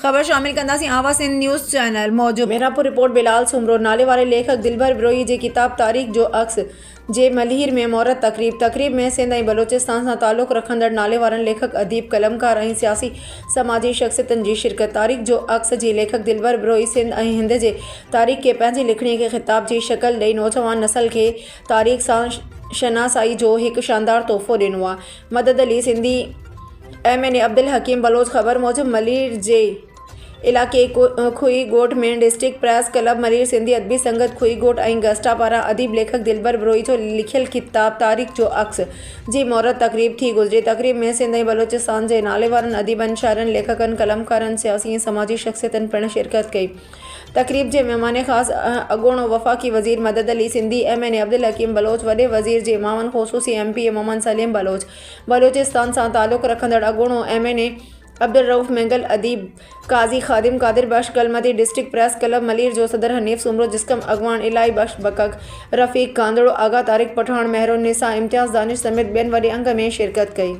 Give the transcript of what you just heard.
खबर शामिल कंदासीं आवाज़ सिंध न्यूज़ चैनल मौजूद मेहरापुर रिपोर्ट बिलाल सुमरो नाले वारे लेखक दिलबर बिरोही जी किताब तारीख़ जो अक्स जे मलहीर में मोहरत तकरीब में सिंध ऐं बलोचिस्तान से ताल्लुक़ रखंदड़ नाले वारनि लेखक अदीब कलमकार ऐं सियासी समाजी शख्सियतनि जी शिरकत। तारीख़ जो अक्स जी लेखक दिलबर बिरोही सिंध ऐं हिंद जे तारीख़ के पंहिंजी लिखणी खे ख़िताब जी शक्ल ॾेई नौजवान नस्ल खे तारीख़ सां शनासाई जो एक शानदार तोहफ़ो ॾिनो आहे। मदद अली सिंधी MN अब्दुल हकीम बलोच। ख़बर मूजिब मलहीर जे इलाके खुई गोट में डिस्ट्रिक्ट प्रेस क्लब मलहीर सिंधी अदबी संगत खुई गोट ऐं गस्टा पारां अदीब लेखक दिलबर बिरोही जो लिखियल किताब तारीख़ जो अक्स जी मोहरत तकरीब थी गुज़री। तकरीब में सिंध ऐं बलोचिस्तान जे नाले वारनि अदीबनि, शाइरनि, लेखकनि, कलमकारनि, सियासी ऐं समाजी शख्सियतनि पिणु शिरकत कई। तकरीब जे मेहमान ख़ास अॻूणो वफ़ाक़ी वज़ीर मदद अली सिंधी MN अब्दुल हकीम बलोच, वॾे वज़ीर जे मामन ख़ुसूसी MP मोहम्मद सलीम बलोच, बलोचिस्तान सां ताल्लुक़ रखंदड़ अॻूणो MN अब्दुल रऊफ़ मेंगल, अदीब काज़ी ख़ादिम कादिर बख्श कलमती, डिस्ट्रिक्ट प्रेस क्लब मलहीर जो सदर हनीफ़ सुमरो, जिस्कम अगवान इलाही बख्श बकक, रफ़ीक कांदड़ो, आगा तारिक पठान, महरो निसा, इम्तियाज़ दानिश समेत ॿियनि वॾे अंग में शिरकत कई।